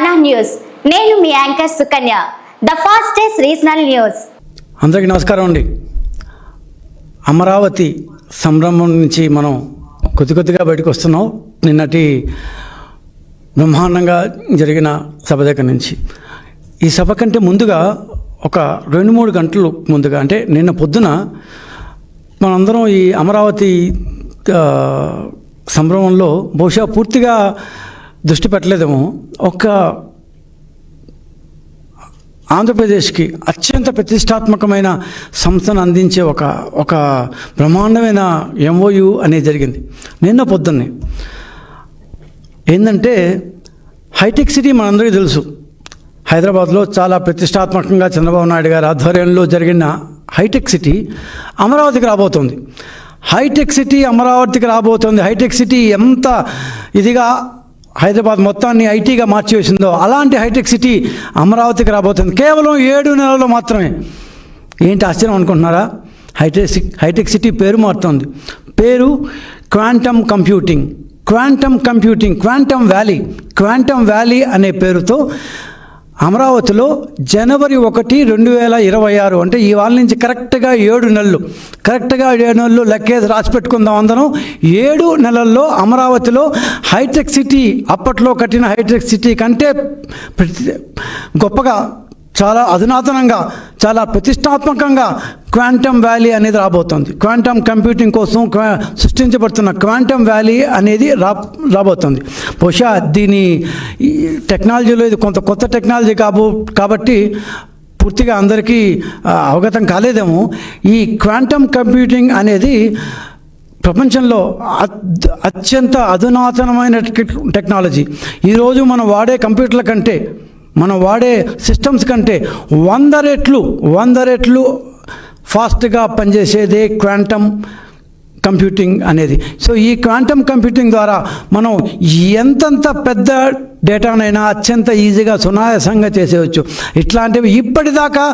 మానా news. నేను మీ anchor Sukanya. The fastest regional news. అందరికీ నమస్కారం అండి. అమరావతి సంరంభం నుంచి మనం కొద్దిగా బయటకు వస్తున్నాం. నిన్నటి బ్రహ్మాండంగా జరిగిన సభ దగ్గర నుంచి ఈ సభ కంటే ముందుగా ఒక 2-3 గంటలు ముందుగా, అంటే నిన్న పొద్దున మనందరం ఈ అమరావతి సంభ్రమంలో బహుశా పూర్తిగా దృష్టి పెట్టలేదేమో. ఒక ఆంధ్రప్రదేశ్కి అత్యంత ప్రతిష్టాత్మకమైన సంస్థను అందించే ఒక బ్రహ్మాండమైన MOU అనేది జరిగింది నిన్న పొద్దున్నే. ఏంటంటే హైటెక్ సిటీ మనందరికీ తెలుసు. హైదరాబాద్లో చాలా ప్రతిష్టాత్మకంగా చంద్రబాబు నాయుడు గారి ఆధ్వర్యంలో జరిగిన హైటెక్ సిటీ అమరావతికి రాబోతుంది. హైటెక్ సిటీ అమరావతికి రాబోతుంది. హైటెక్ సిటీ ఎంత ఇదిగా హైదరాబాద్ మొత్తాన్ని ఐటీగా మార్చివేసిందో అలాంటి హైటెక్ సిటీ అమరావతికి రాబోతుంది. కేవలం 7 నెలల్లో మాత్రమే. ఏంటి ఆశ్చర్యం అనుకుంటున్నారా? హైటెక్ సిటీ పేరు మారుతుంది. పేరు క్వాంటమ్ కంప్యూటింగ్, క్వాంటమ్ వ్యాలీ అనే పేరుతో అమరావతిలో జనవరి 1, 2026, అంటే ఈ వాళ్ళ నుంచి కరెక్ట్గా 7 నెలలు లెక్కేసి రాసి పెట్టుకుందాం అందరం. 7 నెలల్లో అమరావతిలో హైటెక్ సిటీ, అప్పట్లో కట్టిన హైటెక్ సిటీ కంటే గొప్పగా, చాలా అధునాతనంగా, చాలా ప్రతిష్టాత్మకంగా క్వాంటమ్ వ్యాలీ అనేది రాబోతుంది. క్వాంటమ్ కంప్యూటింగ్ కోసం సృష్టించబడుతున్న క్వాంటమ్ వ్యాలీ అనేది రాబోతుంది. బహుశా దీని టెక్నాలజీలో ఇది కొత్త టెక్నాలజీ కాబట్టి పూర్తిగా అందరికీ అవగతం కాలేదేమో. ఈ క్వాంటమ్ కంప్యూటింగ్ అనేది ప్రపంచంలో అత్యంత అధునాతనమైన టెక్నాలజీ. ఈరోజు మనం వాడే కంప్యూటర్ల కంటే, మనం వాడే సిస్టమ్స్ కంటే 100 రెట్లు ఫాస్ట్గా పనిచేసేదే క్వాంటమ్ కంప్యూటింగ్ అనేది. సో ఈ క్వాంటమ్ కంప్యూటింగ్ ద్వారా మనం ఎంతంత పెద్ద డేటానైనా అత్యంత ఈజీగా సునాయాసంగా చేసేయచ్చు. ఇట్లాంటివి ఇప్పటిదాకా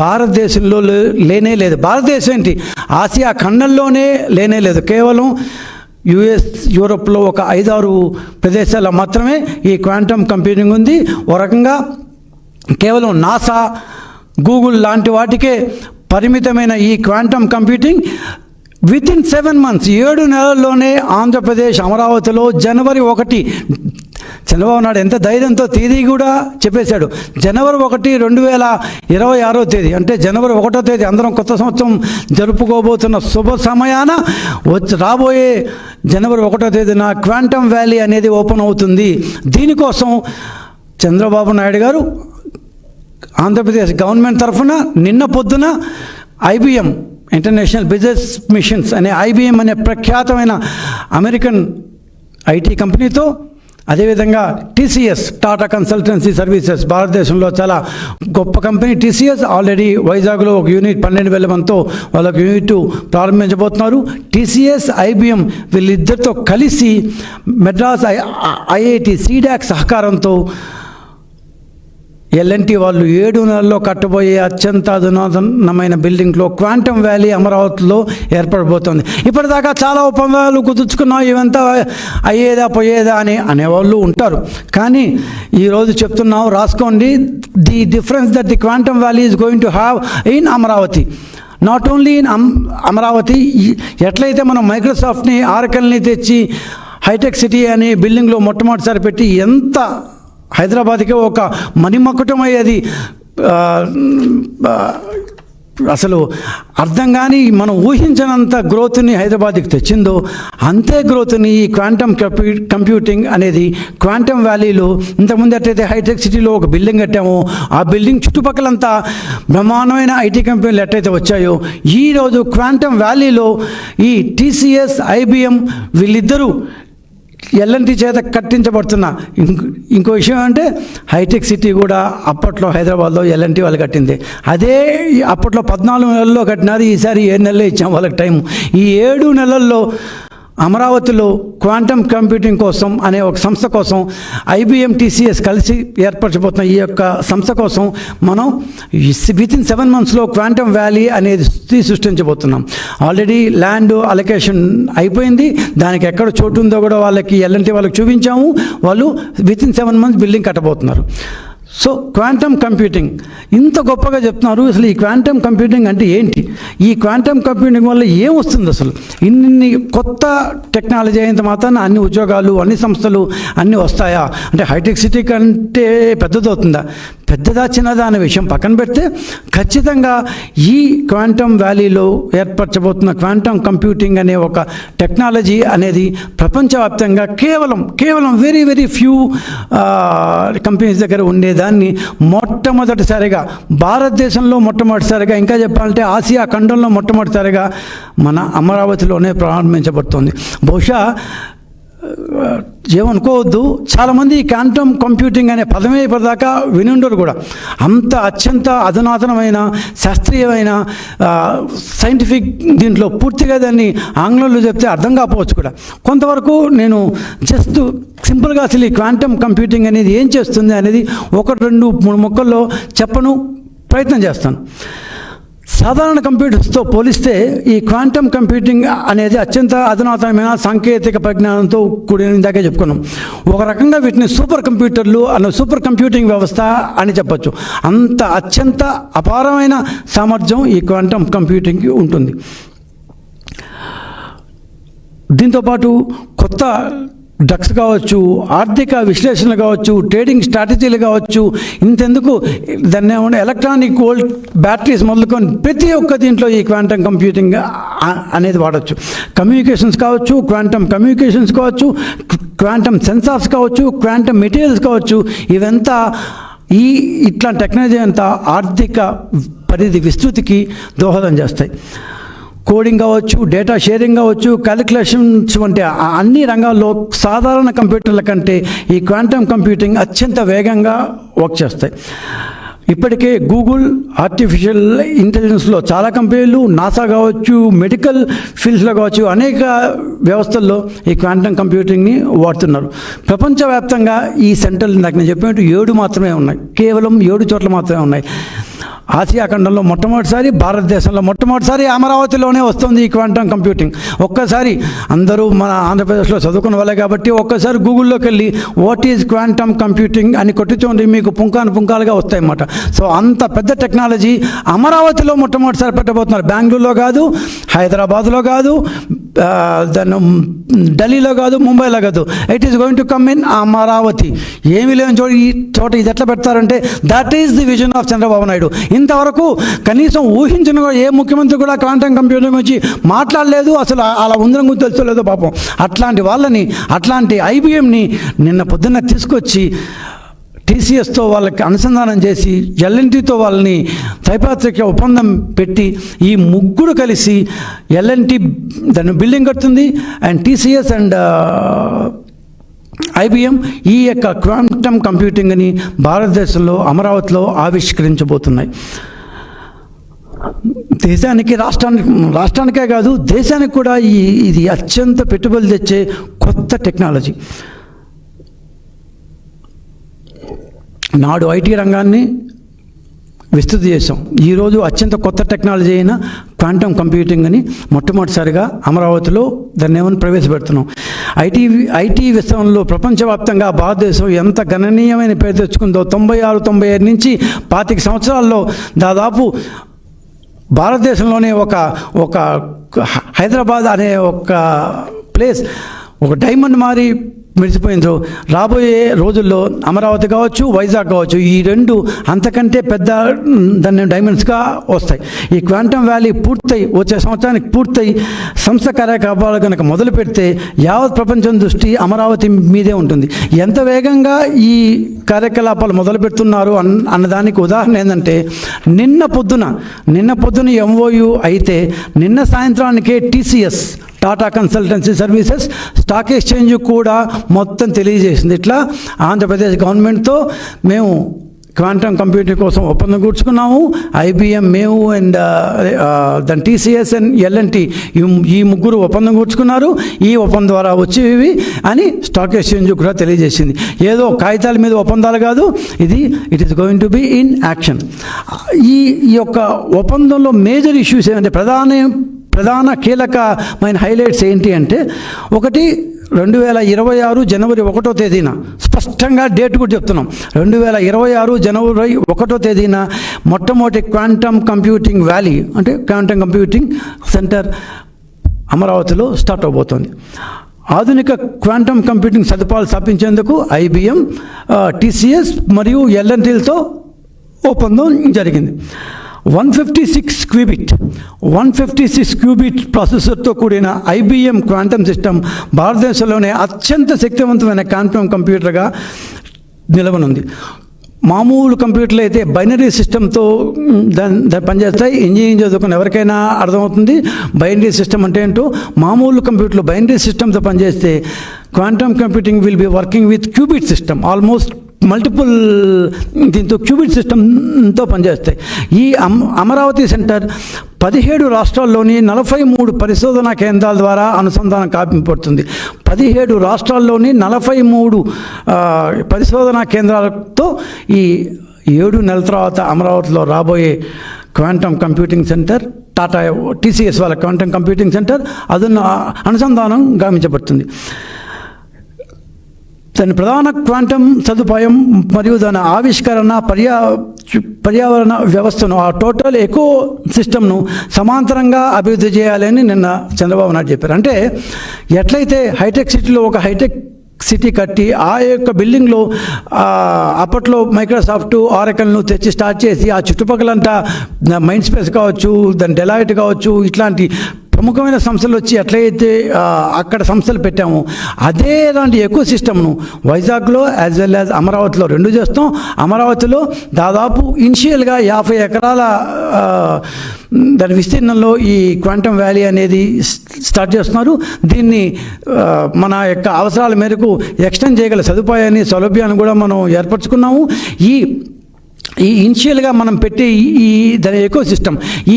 భారతదేశంలో లేనే లేదు. భారతదేశం ఏంటి, ఆసియా ఖండంలోనే లేనే లేదు. కేవలం US, యూరోప్లో ఒక 5-6 ప్రదేశాల్లో మాత్రమే ఈ క్వాంటమ్ కంప్యూటింగ్ ఉంది. ఓ రకంగా కేవలం నాసా, గూగుల్ లాంటి వాటికే పరిమితమైన ఈ క్వాంటమ్ కంప్యూటింగ్ వితిన్ 7 months, 7 నెలల్లోనే ఆంధ్రప్రదేశ్ అమరావతిలో జనవరి 1, చంద్రబాబు నాయుడు ఎంత ధైర్యంతో తేదీ కూడా చెప్పేశాడు. జనవరి 1, 2026, అంటే జనవరి 1వ తేదీ అందరం కొత్త సంవత్సరం జరుపుకోబోతున్న శుభ సమయాన రాబోయే జనవరి 1వ తేదీన క్వాంటమ్ వ్యాలీ అనేది ఓపెన్ అవుతుంది. దీనికోసం చంద్రబాబు నాయుడు గారు ఆంధ్రప్రదేశ్ గవర్నమెంట్ తరఫున నిన్న పొద్దున IBM, ఇంటర్నేషనల్ బిజినెస్ మిషన్స్ అనే IBM అనే ప్రఖ్యాతమైన అమెరికన్ IT కంపెనీతో, అదేవిధంగా TCS, టాటా కన్సల్టెన్సీ సర్వీసెస్, భారతదేశంలో చాలా గొప్ప కంపెనీ TCS, ఆల్రెడీ వైజాగ్లో ఒక యూనిట్ 12,000 మందితో వాళ్ళకి యూనిట్ ప్రారంభించబోతున్నారు. TCS, IBM వీళ్ళిద్దరితో కలిసి మెడ్రాస్ IIT CDAC సహకారంతో L&T వాళ్ళు 7 నెలల్లో కట్టబోయే అత్యంత అధునాతనమైన బిల్డింగ్లో క్వాంటమ్ వ్యాలీ అమరావతిలో ఏర్పడబోతోంది. ఇప్పటిదాకా చాలా ఒప్పందాలు కుదుర్చుకున్నాం, ఇవంతా పోయేదా అనేవాళ్ళు ఉంటారు. కానీ ఈరోజు చెప్తున్నాం, రాసుకోండి. The difference that the quantum valley is going to have in Amaravati, not only in Amaravati. ఎట్లయితే మనం మైక్రోసాఫ్ట్ని, ఆరకల్ని తెచ్చి హైటెక్ సిటీ అనే బిల్డింగ్లో మొట్టమొదటిసారి పెట్టి ఎంత హైదరాబాద్కి ఒక మణిమకుటం అయ్యేది, అసలు అర్థం కానీ మనం ఊహించినంత గ్రోత్ని హైదరాబాద్కి తెచ్చిందో అంతే గ్రోత్ని ఈ క్వాంటమ్ కంప్యూటింగ్ అనేది క్వాంటమ్ వ్యాలీలో, ఇంతకుముందు ఎట్లయితే హైటెక్ సిటీలో ఒక బిల్డింగ్ కట్టామో ఆ బిల్డింగ్ చుట్టుపక్కలంతా బ్రహ్మాండమైన IT కంపెనీలు ఎట్లయితే వచ్చాయో, ఈరోజు క్వాంటమ్ వ్యాలీలో ఈ TCS, IBM వీళ్ళిద్దరూ L&T చేత కట్టించబడుతున్న ఇంకో విషయం అంటే హైటెక్ సిటీ కూడా అప్పట్లో హైదరాబాద్లో L&T వాళ్ళు కట్టింది. అదే అప్పట్లో 14 నెలల్లో కట్టినారు, ఈసారి 7 నెలలే ఇచ్చాం వాళ్ళకి టైం. ఈ 7 నెలల్లో అమరావతిలో క్వాంటమ్ కంప్యూటింగ్ కోసం అనే ఒక సంస్థ కోసం IBM TCS కలిసి ఏర్పరచబోతున్న ఈ యొక్క సంస్థ కోసం మనం వితిన్ 7 monthsలో క్వాంటమ్ వ్యాలీ అనేది సృష్టించబోతున్నాం. ఆల్రెడీ ల్యాండ్ అలొకేషన్ అయిపోయింది. దానికి ఎక్కడ చోటు ఉందో కూడా వాళ్ళకి L&T వాళ్ళకి చూపించాము. వాళ్ళు వితిన్ 7 months బిల్డింగ్ కట్టబోతున్నారు. సో క్వాంటమ్ కంప్యూటింగ్ ఇంత గొప్పగా చెప్తున్నారు. అసలు ఈ క్వాంటమ్ కంప్యూటింగ్ అంటే ఏంటి? ఈ క్వాంటమ్ కంప్యూటింగ్ వల్ల ఏం వస్తుంది? అసలు ఇన్ని కొత్త టెక్నాలజీ అయినంత మాత్రాన అన్ని ఉద్యోగాలు, అన్ని సంస్థలు అన్నీ వస్తాయా? అంటే హైటెక్ సిటీ కంటే పెద్దదవుతుందా? పెద్దదా చిన్నదా అనే విషయం పక్కన పెడితే ఖచ్చితంగా ఈ క్వాంటమ్ వ్యాలీలో ఏర్పరచబోతున్న క్వాంటమ్ కంప్యూటింగ్ అనే ఒక టెక్నాలజీ అనేది ప్రపంచవ్యాప్తంగా కేవలం వెరీ వెరీ ఫ్యూ కంపెనీస్ దగ్గర ఉండేదాన్ని మొట్టమొదటిసారిగా భారతదేశంలో మొట్టమొదటిసారిగా, ఇంకా చెప్పాలంటే ఆసియా ఖండంలో మొట్టమొదటిసారిగా మన అమరావతిలోనే ప్రారంభించబడుతుంది. బహుశా ఏమనుకోవద్దు, చాలామంది ఈ క్వాంటమ్ కంప్యూటింగ్ అనే పదమే ఇప్పటిదాకా వినుండరు కూడా. అంత అత్యంత అధునాతనమైన శాస్త్రీయమైన సైంటిఫిక్ దీంట్లో పూర్తిగా దాన్ని ఆంగ్లంలో చెప్తే అర్థం కాకపోవచ్చు కూడా. కొంతవరకు నేను జస్ట్ సింపుల్గా అసలు ఈ క్వాంటమ్ కంప్యూటింగ్ అనేది ఏం చేస్తుంది అనేది 1, 2, 3 ముక్కల్లో చెప్పను ప్రయత్నం చేస్తాను. సాధారణ కంప్యూటర్స్తో పోలిస్తే ఈ క్వాంటమ్ కంప్యూటింగ్ అనేది అత్యంత అధునాతనమైన సాంకేతిక పరిజ్ఞానంతో కూడిన, ఇందాకే చెప్పుకున్నాం. ఒక రకంగా వీటిని సూపర్ కంప్యూటర్లు సూపర్ కంప్యూటింగ్ వ్యవస్థ అని చెప్పచ్చు. అంత అత్యంత అపారమైన సామర్థ్యం ఈ క్వాంటమ్ కంప్యూటింగ్కి ఉంటుంది. దీంతోపాటు కొత్త డ్రగ్స్ కావచ్చు, ఆర్థిక విశ్లేషణలు కావచ్చు, ట్రేడింగ్ స్ట్రాటజీలు కావచ్చు, ఇంతెందుకు దాన్ని ఏమన్నా ఎలక్ట్రానిక్ వోల్ట్ బ్యాటరీస్ మొదలుకొని ప్రతి ఒక్క దీంట్లో ఈ క్వాంటమ్ కంప్యూటింగ్ అనేది వాడచ్చు. కమ్యూనికేషన్స్ కావచ్చు, క్వాంటమ్ కమ్యూనికేషన్స్ కావచ్చు, క్వాంటమ్ సెన్సార్స్ కావచ్చు, క్వాంటమ్ మెటీరియల్స్ కావచ్చు, ఇవంతా ఇట్లాంటి టెక్నాలజీ అంతా ఆర్థిక పరిధి విస్తృతికి దోహదం చేస్తాయి. కోడింగ్ కావచ్చు, డేటా షేరింగ్ కావచ్చు, క్యాలిక్యులేషన్స్ వంటి అన్ని రంగాల్లో సాధారణ కంప్యూటర్ల కంటే ఈ క్వాంటమ్ కంప్యూటింగ్ అత్యంత వేగంగా వర్క్ చేస్తాయి. ఇప్పటికే గూగుల్, ఆర్టిఫిషియల్ ఇంటెలిజెన్స్లో చాలా కంపెనీలు, నాసా కావచ్చు, మెడికల్ ఫీల్డ్స్లో కావచ్చు, అనేక వ్యవస్థల్లో ఈ క్వాంటమ్ కంప్యూటింగ్ని వాడుతున్నారు. ప్రపంచవ్యాప్తంగా ఈ సెంటర్లు నాకు నేను చెప్పినట్టు 7 మాత్రమే ఉన్నాయి. కేవలం 7 చోట్ల మాత్రమే ఉన్నాయి. ఆసియా ఖండంలో మొట్టమొదటిసారి, భారతదేశంలో మొట్టమొదటిసారి అమరావతిలోనే వస్తుంది ఈ క్వాంటమ్ కంప్యూటింగ్. ఒక్కసారి అందరూ మన ఆంధ్రప్రదేశ్లో చదువుకున్న వాళ్ళే కాబట్టి ఒక్కసారి గూగుల్లోకి వెళ్ళి వాట్ ఈజ్ క్వాంటమ్ కంప్యూటింగ్ అని కొట్టించుకోండి, మీకు పుంకాలుగా వస్తాయి అన్నమాట. సో అంత పెద్ద టెక్నాలజీ అమరావతిలో మొట్టమొదటిసారి పెట్టబోతున్నారు. బెంగళూరులో కాదు, హైదరాబాద్లో కాదు, దాన్ని ఢిల్లీలో కాదు, ముంబైలో కాదు. It is going to come in Amaravati. ఏమీ లేని చోట ఇది ఎట్లా పెడతారంటే that is the vision of Chandrababu Naidu. ఇంతవరకు కనీసం ఊహించిన ఏ ముఖ్యమంత్రి కూడా క్వాంటమ్ కంప్యూటింగ్ గురించి మాట్లాడలేదు. అసలు అలా ఉందని గురించి తెలుసుకోలేదో పాపం. అట్లాంటి వాళ్ళని, అట్లాంటి IBMని నిన్న పొద్దున్న తీసుకొచ్చి TCSతో వాళ్ళకి అనుసంధానం చేసి L&Tతో వాళ్ళని త్రైపాత్రిక ఒప్పందం పెట్టి ఈ ముగ్గురు కలిసి L&T దాన్ని బిల్డింగ్ కడుతుంది అండ్ TCS అండ్ IBM ఈ యొక్క క్వాంటమ్ కంప్యూటింగ్ని భారతదేశంలో అమరావతిలో ఆవిష్కరించబోతున్నాయి. దేశానికి, రాష్ట్రానికే కాదు దేశానికి కూడా ఇది అత్యంత పెట్టుబడులు తెచ్చే కొత్త టెక్నాలజీ. నాడు IT రంగాన్ని విస్తృతి చేసాం. ఈరోజు అత్యంత కొత్త టెక్నాలజీ అయిన క్వాంటమ్ కంప్యూటింగ్ అని మొట్టమొదటిసారిగా అమరావతిలో దాన్ని ఏమని ప్రవేశపెడుతున్నాం. ఐటీ విస్తరణలో ప్రపంచవ్యాప్తంగా భారతదేశం ఎంత గణనీయమైన పేరు తెచ్చుకుందో 96, 95 నుంచి 25 సంవత్సరాల్లో దాదాపు భారతదేశంలోనే ఒక హైదరాబాద్ అనే ఒక ప్లేస్ ఒక డైమండ్ మారి మెరిసిపోయిందో. రాబోయే రోజుల్లో అమరావతి కావచ్చు, వైజాగ్ కావచ్చు, ఈ 2 అంతకంటే పెద్ద దాన్ని డైమండ్స్గా వస్తాయి. ఈ క్వాంటమ్ వ్యాలీ వచ్చే సంవత్సరానికి పూర్తయి సంస్థ కార్యకలాపాలు కనుక మొదలు పెడితే యావత్ ప్రపంచం దృష్టి అమరావతి మీదే ఉంటుంది. ఎంత వేగంగా ఈ కార్యకలాపాలు మొదలు పెడుతున్నారు అన్నదానికి ఉదాహరణ ఏంటంటే నిన్న పొద్దున MOU అయితే నిన్న సాయంత్రానికే TCS, Tata consultancy services, stock exchange కూడా మొత్తం తెలియజేసింది. ఇట్లా ఆంధ్రప్రదేశ్ గవర్నమెంట్తో మేము క్వాంటమ్ కంప్యూటింగ్ కోసం ఒప్పందం కూర్చుకున్నాము. ఐబిఎం, మేము అండ్ దాని టీసీఎస్ అండ్ ఎల్ఎన్టీ ఈ ముగ్గురు ఒప్పందం కూర్చుకున్నారు. ఈ ఒప్పందం ద్వారా వచ్చేవి అని స్టాక్ ఎక్స్చేంజ్ కూడా తెలియజేసింది. ఏదో కాగితాల మీద ఒప్పందాలు కాదు, it is going to be in action. ఈ యొక్క ఒప్పందంలో మేజర్ ఇష్యూస్ ఏంటంటే ప్రధాన కీలకమైన హైలైట్స్ ఏంటి అంటే, ఒకటి 2026 జనవరి 1వ తేదీన, స్పష్టంగా డేట్ కూడా చెప్తున్నాం, 2026 జనవరి 1వ తేదీన మొట్టమొదటి క్వాంటమ్ కంప్యూటింగ్ వ్యాలీ అంటే క్వాంటమ్ కంప్యూటింగ్ సెంటర్ అమరావతిలో స్టార్ట్ అవబోతోంది. ఆధునిక క్వాంటమ్ కంప్యూటింగ్ సదుపాయాలు స్థాపించేందుకు ఐబిఎం, టీసీఎస్ మరియు ఎల్ఎన్టీలతో ఒప్పందం జరిగింది. 156 క్యూబిట్ ప్రాసెసర్తో కూడిన ఐబిఎం క్వాంటమ్ సిస్టమ్ భారతదేశంలోనే అత్యంత శక్తివంతమైన క్వాంటమ్ కంప్యూటర్గా నిలవనుంది. మామూలు కంప్యూటర్లు అయితే బైనరీ సిస్టమ్తో దాన్ని పనిచేస్తాయి. ఇంజనీరింగ్ చదువుకున్న ఎవరికైనా అర్థమవుతుంది బైనరీ సిస్టమ్ అంటే ఏంటో. మామూలు కంప్యూటర్లు బైనరీ సిస్టమ్తో పనిచేస్తే quantum computing will be working with qubit system, almost multiple దీంతో క్యూబిట్ సిస్టమ్తో పనిచేస్తాయి. ఈ అమరావతి సెంటర్ 17 రాష్ట్రాల్లోని 43 పరిశోధనా కేంద్రాల ద్వారా అనుసంధానం కాపింపడుతుంది. 17 రాష్ట్రాల్లోని 43 పరిశోధనా కేంద్రాలతో ఈ 7 నెలల తర్వాత అమరావతిలో రాబోయే quantum computing centre, Tata TCS వాళ్ళ క్వాంటమ్ కంప్యూటింగ్ సెంటర్ అనుసంధానం గావించబడుతుంది. దాని ప్రధాన క్వాంటమ్ సదుపాయం మరియు దాని ఆవిష్కరణ, పర్యావరణ వ్యవస్థను, ఆ టోటల్ ఎకో సిస్టమ్ను సమాంతరంగా అభివృద్ధి చేయాలని నిన్న చంద్రబాబు నాయుడు చెప్పారు. అంటే ఎట్లయితే హైటెక్ సిటీలో ఒక హైటెక్ సిటీ కట్టి ఆ యొక్క బిల్డింగ్లో అప్పట్లో మైక్రోసాఫ్ట్, ఆరకల్ను తెచ్చి స్టార్ట్ చేసి ఆ చుట్టుపక్కలంతా మైండ్ స్పేస్ కావచ్చు, దాని డెలాయిట్ కావచ్చు, ఇట్లాంటి ప్రముఖమైన సంస్థలు వచ్చి ఎట్లయితే అక్కడ సంస్థలు పెట్టామో అదే లాంటి ఎకో సిస్టమ్ను వైజాగ్లో యాజ్ వెల్ యాజ్ అమరావతిలో 2 చేస్తాం. అమరావతిలో దాదాపు ఇనిషియల్గా 50 ఎకరాల దాని విస్తీర్ణంలో ఈ క్వాంటమ్ వ్యాలీ అనేది స్టార్ట్ చేస్తున్నారు. దీన్ని మన యొక్క అవసరాల మేరకు ఎక్స్టెండ్ చేయగల సౌలభ్యాన్ని కూడా మనం ఏర్పరచుకున్నాము. ఈ ఇనిషియల్గా మనం పెట్టే ఈ దాని ఎకో సిస్టమ్, ఈ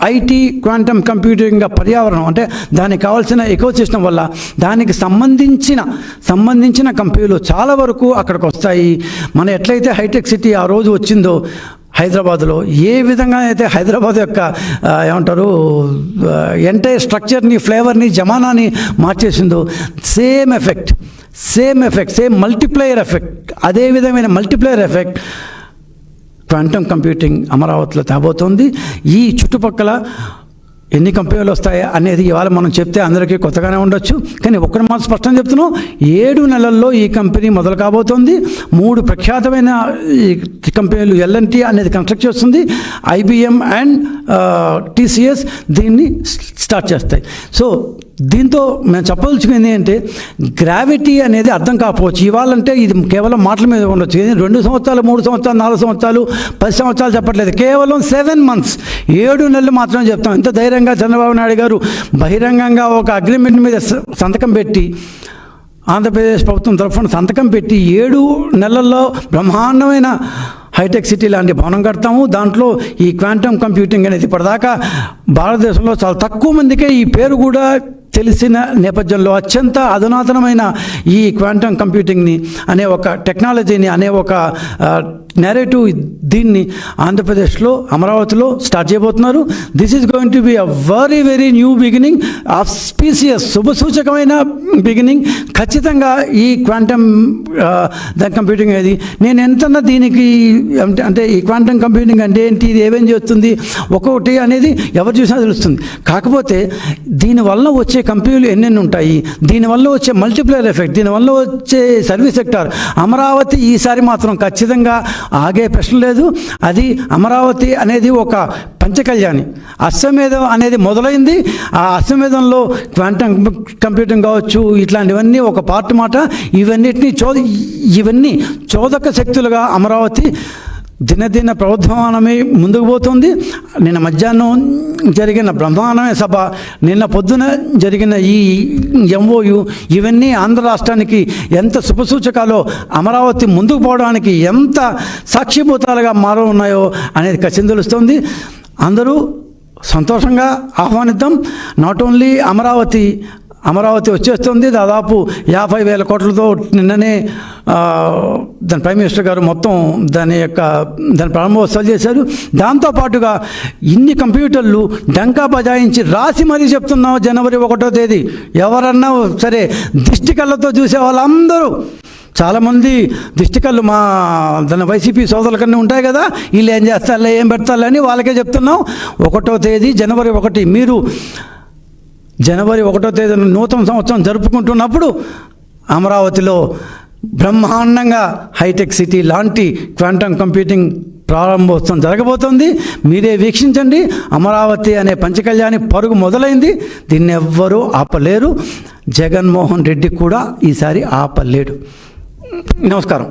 ఐటీ క్వాంటమ్ కంప్యూటింగ్ పర్యావరణం అంటే దానికి కావాల్సిన ఎకో సిస్టమ్ వల్ల దానికి సంబంధించిన కంపెనీలు చాలా వరకు అక్కడికి వస్తాయి. మన ఎట్లయితే హైటెక్ సిటీ ఆ రోజు వచ్చిందో హైదరాబాద్లో, ఏ విధంగా అయితే హైదరాబాద్ యొక్క ఏమంటారు ఎంటైర్ స్ట్రక్చర్ని, ఫ్లేవర్ని, జమానాని మార్చేసిందో సేమ్ మల్టిప్లయర్ ఎఫెక్ట్, అదే విధమైన మల్టిప్లయర్ ఎఫెక్ట్ క్వాంటమ్ కంప్యూటింగ్ అమరావతిలో తేబోతోంది. ఈ చుట్టుపక్కల ఎన్ని కంపెనీలు వస్తాయా అనేది ఇవాళ మనం చెప్తే అందరికీ కొత్తగానే ఉండొచ్చు, కానీ ఒక్కటి మాత్రం స్పష్టంగా చెప్తున్నాం, 7 నెలల్లో ఈ కంపెనీ మొదలు కాబోతోంది. 3 ప్రఖ్యాతమైన ఈ కంపెనీలు ఎల్ఎన్టీ అనేది కన్స్ట్రక్ట్ చేస్తుంది, ఐబిఎం అండ్ టీసీఎస్ దీన్ని స్టార్ట్ చేస్తాయి. సో దీంతో మేము చెప్పదలుచుకుంది ఏంటంటే, గ్రావిటీ అనేది అర్థం కాకపోవచ్చు ఇవాళంటే, ఇది కేవలం మాటల మీద ఉండొచ్చు. 2 సంవత్సరాలు, 3 సంవత్సరాలు, 4 సంవత్సరాలు, 10 సంవత్సరాలు చెప్పట్లేదు, కేవలం 7 months, 7 నెలలు మాత్రమే చెప్తాం. ఇంత ధైర్యంగా చంద్రబాబు నాయుడు గారు బహిరంగంగా ఒక అగ్రిమెంట్ మీద సంతకం పెట్టి, ఆంధ్రప్రదేశ్ ప్రభుత్వం తరఫున సంతకం పెట్టి 7 నెలల్లో బ్రహ్మాండమైన హైటెక్ సిటీ లాంటి భవనం కడతాము. దాంట్లో ఈ క్వాంటమ్ కంప్యూటింగ్ అనేది ఇప్పటిదాకా భారతదేశంలో చాలా తక్కువ మందికే ఈ పేరు కూడా తెలిసిన నేపథ్యంలో అత్యంత అధునాతనమైన ఈ క్వాంటమ్ కంప్యూటింగ్ని అనే ఒక టెక్నాలజీని, అనే ఒక నేరేటివ్, దీన్ని ఆంధ్రప్రదేశ్లో అమరావతిలో స్టార్ట్ చేయబోతున్నారు. This is going to be a very very new beginning, auspicious, శుభసూచకమైన బిగినింగ్. ఖచ్చితంగా ఈ క్వాంటమ్ కంప్యూటింగ్ అనేది నేను ఎంతన్నా దీనికి అంటే ఈ క్వాంటమ్ కంప్యూటింగ్ అంటే ఏంటి, ఇది ఏమేం చేస్తుంది ఒక్కొక్కటి అనేది ఎవరు చూసినా తెలుస్తుంది. కాకపోతే దీనివల్ల వచ్చే కంపెనీలు ఎన్నెన్ని ఉంటాయి, దీనివల్ల వచ్చే మల్టిప్లయర్ ఎఫెక్ట్, దీనివల్ల వచ్చే సర్వీస్ సెక్టార్, అమరావతి ఈసారి మాత్రం ఖచ్చితంగా ఆగే ప్రశ్న లేదు. అది అమరావతి అనేది ఒక పంచకళ్యాణి, అశ్వమేధం అనేది మొదలైంది. ఆ అశ్వమేధంలో క్వాంటమ్ కంప్యూటింగ్ కావచ్చు, ఇట్లాంటివన్నీ ఒక పార్ట్ మాట. ఇవన్నీ చోదక శక్తులుగా అమరావతి దినదిన ప్రవర్ధమానమై ముందుకు పోతుంది. నిన్న మధ్యాహ్నం జరిగిన బ్రహ్మాండమైన సభ, నిన్న పొద్దున జరిగిన ఈ MOU ఇవన్నీ ఆంధ్ర రాష్ట్రానికి ఎంత శుభసూచకాలో, అమరావతి ముందుకు పోవడానికి ఎంత సాక్షిభూతాలుగా మారనున్నాయో అనేది ఖచ్చితంగా తెలుస్తుంది. అందరూ సంతోషంగా ఆహ్వానిద్దాం. నాట్ ఓన్లీ అమరావతి వచ్చేస్తుంది. దాదాపు 50,000 కోట్లతో నిన్ననే దాని ప్రైమ్ మినిస్టర్ గారు మొత్తం దాని ప్రారంభోత్సవాలు చేశారు. దాంతోపాటుగా ఇన్ని కంప్యూటర్లు డంకా బజాయించి రాసి మరీ చెప్తున్నాం జనవరి 1వ తేదీ. ఎవరన్నా సరే దిష్టి కళ్ళతో చూసే వాళ్ళందరూ, చాలామంది దిష్టి కళ్ళు మా దాని వైసీపీ సోదరుల కన్నా ఉంటాయి కదా, వీళ్ళు ఏం చేస్తారులే ఏం పెడతారులే అని వాళ్ళకే చెప్తున్నాం. 1వ తేదీ జనవరి 1 మీరు జనవరి 1వ తేదీన నూతన సంవత్సరం జరుపుకుంటున్నప్పుడు అమరావతిలో బ్రహ్మాండంగా హైటెక్ సిటీ లాంటి క్వాంటమ్ కంప్యూటింగ్ ప్రారంభోత్సవం జరగబోతోంది. మీరే వీక్షించండి. అమరావతి అనే పంచకళ్యాణి పరుగు మొదలైంది. దీన్ని ఎవ్వరూ ఆపలేరు. జగన్మోహన్ రెడ్డి కూడా ఈసారి ఆపలేడు. నమస్కారం.